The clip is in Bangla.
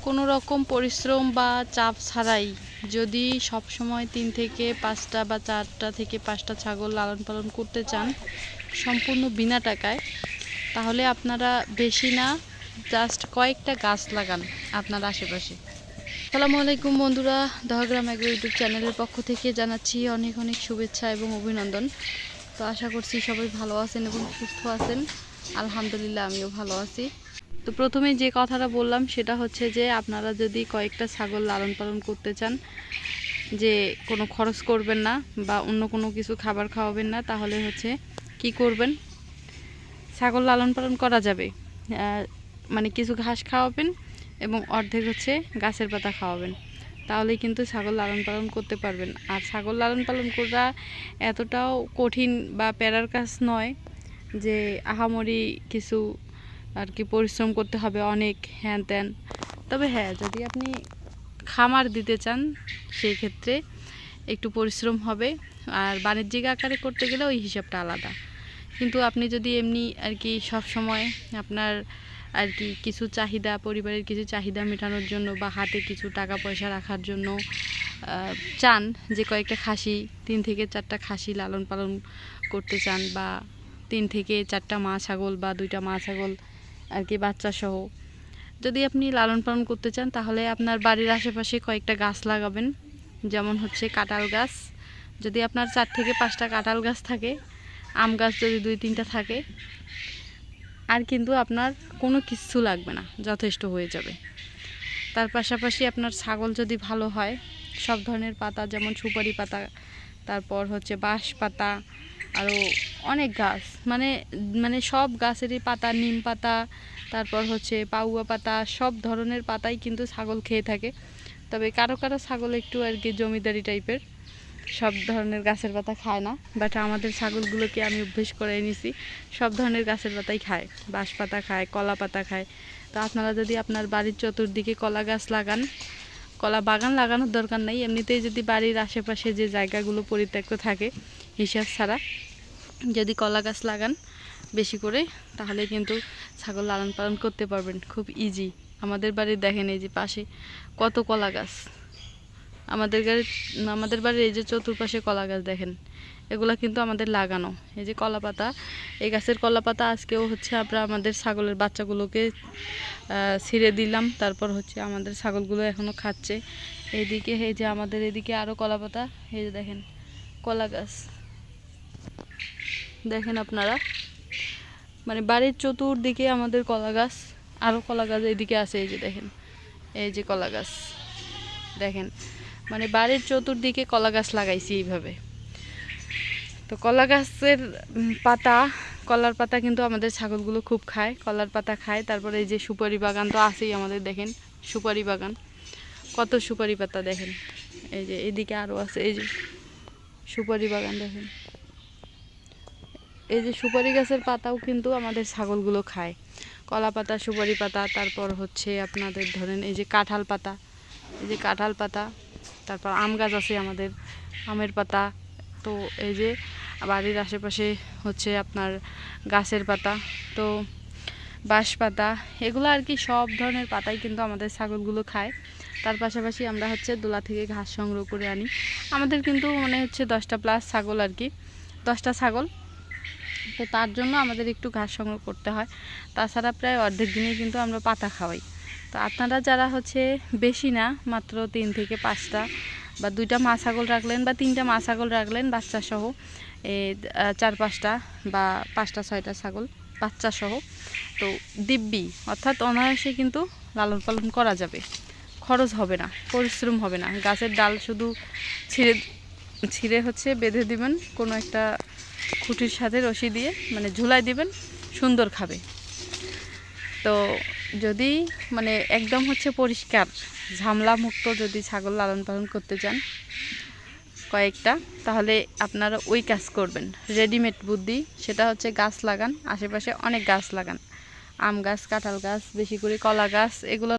কোনো রকম পরিশ্রম বা চাপ ছাড়াই যদি সব সময় 3 থেকে 5টা বা 4টা থেকে 5টা ছাগল লালন পালন করতে চান সম্পূর্ণ বিনা টাকায়, তাহলে আপনারা বেশি না, জাস্ট কয়েকটা গাছ লাগান আপনার আশেপাশে। আসসালামু আলাইকুম বন্ধুরা, দহগ্রাম এগ্রো ইউটিউব চ্যানেলের পক্ষ থেকে জানাচ্ছি অনেক অনেক শুভেচ্ছা এবং অভিনন্দন। তো আশা করছি সবাই ভালো আছেন এবং সুস্থ আছেন। আলহামদুলিল্লাহ আমিও ভালো আছি। তো প্রথমে যে কথাটা বললাম সেটা হচ্ছে যে আপনারা যদি কয়েকটা ছাগল লালন পালন করতে চান, যে কোনো খরচ করবেন না বা অন্য কোনো কিছু খাবার খাওয়াবেন না, তাহলে হচ্ছে কি করবেন, ছাগল লালন পালন করা যাবে, মানে কিছু ঘাস খাওয়াবেন এবং অর্ধেক হচ্ছে গাছের পাতা খাওয়াবেন, তাহলেই কিন্তু ছাগল লালন পালন করতে পারবেন। আর ছাগল লালন পালন করা এতটাও কঠিন বা প্যারার কাজ নয় যে আহামরি কিছু আর কি পরিশ্রম করতে হবে অনেক হ্যান ত্যান। তবে হ্যাঁ, যদি আপনি খামার দিতে চান সেই ক্ষেত্রে একটু পরিশ্রম হবে, আর বাণিজ্যিক আকারে করতে গেলে ওই হিসাবটা আলাদা। কিন্তু আপনি যদি এমনি আর কি সব সময় আপনার আর কি কিছু চাহিদা, পরিবারের কিছু চাহিদা মেটানোর জন্য বা হাতে কিছু টাকা পয়সা রাখার জন্য চান যে কয়েকটা খাসি, 3 থেকে 4টা খাসি লালন পালন করতে চান, বা 3 থেকে 4টা মা ছাগল বা 2টা মা ছাগল আর কি বাচ্চা সহ যদি আপনি লালন পালন করতে চান, তাহলে আপনার বাড়ির আশেপাশে কয়েকটা গাছ লাগাবেন। যেমন হচ্ছে কাঁঠাল গাছ, যদি আপনার 4 থেকে 5টা কাঁঠাল গাছ থাকে, আম গাছ যদি 2-3টা থাকে, আর কিন্তু আপনার কোনো কিছু লাগবে না, যথেষ্ট হয়ে যাবে। তার পাশাপাশি আপনার ছাগল যদি ভালো হয়, সব ধরনের পাতা, যেমন সুপারি পাতা, তারপর হচ্ছে বাঁশ পাতা, আরও অনেক গাছ, মানে সব গাছেরই পাতা, নিম পাতা, তারপর হচ্ছে পাউয়া পাতা, সব ধরনের পাতাই কিন্তু ছাগল খেয়ে থাকে। তবে কারো কারো ছাগল একটু আর কি জমিদারি টাইপের, সব ধরনের গাছের পাতা খায় না, বাট আমাদের ছাগলগুলোকে আমি অভ্যেস করে নিছি সব ধরনের গাছের পাতাই খায়, বাঁশ পাতা খায়, কলা পাতা খায়। তো আপনারা যদি আপনার বাড়ির চতুর্দিকে কলা গাছ লাগান, কলা বাগান লাগানোর দরকার নেই, এমনিতেই যদি বাড়ির আশেপাশে যে জায়গাগুলো পরিত্যক্ত থাকে হিসাব ছাড়া যদি কলা গাছ লাগান বেশি করে, তাহলে কিন্তু ছাগল লালন পালন করতে পারবেন খুব ইজি। আমাদের বাড়ির দেখেন এই যে পাশে কত কলা গাছ, আমাদের বাড়ির এই যে চতুর্পাশে কলা গাছ দেখেন, এগুলা কিন্তু আমাদের লাগানো। এই যে কলা পাতা, এই গাছের কলা পাতা আজকেও হচ্ছে আমরা আমাদের ছাগলের বাচ্চাগুলোকে ছিঁড়ে দিলাম, তারপর হচ্ছে আমাদের ছাগলগুলো এখনও খাচ্ছে। এইদিকে এই যে আমাদের এদিকে আরও কলা পাতা, এই যে দেখেন কলা গাছ দেখেন আপনারা, মানে বাড়ির চতুর্দিকে আমাদের কলা গাছ, আরও কলা গাছ এইদিকে আছে, এই যে দেখেন এই যে কলা গাছ দেখেন, মানে বাড়ির চতুর্দিকে কলা গাছ লাগাইছি এইভাবে। তো কলা গাছের পাতা, কলার পাতা কিন্তু আমাদের ছাগলগুলো খুব খায়, কলার পাতা খায়। তারপরে এই যে সুপারি বাগান তো আছেই আমাদের, দেখেন সুপারি বাগান, কত সুপারি পাতা দেখেন, এই যে এদিকে আরও আছে, এই যে সুপারি বাগান দেখেন, এই যে সুপারি গাছের পাতাও কিন্তু আমাদের ছাগলগুলো খায়, কলা পাতা, সুপারি পাতা, তারপর হচ্ছে আপনাদের ধরেন এই যে কাঁঠাল পাতা, এই যে কাঁঠাল পাতা, তারপর আম গাছ আছে আমাদের, আমের পাতা। তো এই যে বাড়ির আশেপাশে হচ্ছে আপনার গাছের পাতা, তো বাঁশ পাতা, এগুলো আর কি সব ধরনের পাতাই কিন্তু আমাদের ছাগলগুলো খায়। তার পাশাপাশি আমরা হচ্ছে দোলা থেকে ঘাস সংগ্রহ করে আনি। আমাদের কিন্তু মানে হচ্ছে 10টা প্লাস ছাগল আর কি, 10টা ছাগল, তো তার জন্য আমাদের একটু ঘাস সংগ্রহ করতে হয়। তাছাড়া প্রায় অর্ধেক দিনেই কিন্তু আমরা পাতা খাওয়াই। তো আপনারা যারা হচ্ছে বেশি না, মাত্র 3 থেকে 5টা বা 2টা মা ছাগল রাখলেন বা 3টা মা ছাগল রাখলেন বাচ্চা সহ, এই 4-5টা বা 5টা-6টা ছাগল বাচ্চা সহ, তো দিব্যি অর্থাৎ অনায়াসে কিন্তু লালন পালন করা যাবে, খরচ হবে না, পরিশ্রম হবে না। গাছের ডাল শুধু ছিঁড়ে ছিঁড়ে হচ্ছে বেঁধে দিবেন কোনো একটা খুঁটির সাথে রশি দিয়ে, মানে ঝুলাই দিবেন, সুন্দর খাবে। তো যদি মানে একদম হচ্ছে পরিষ্কার ঝামেলা মুক্ত যদি ছাগল লালন পালন করতে চান কয়েকটা, তাহলে আপনারা ওই কাজ করবেন, রেডিমেড বুদ্ধি, সেটা হচ্ছে গাছ লাগান, আশেপাশে অনেক গাছ লাগান, আম গাছ, কাঁঠাল গাছ, বেশি করে কলা গাছ, এগুলো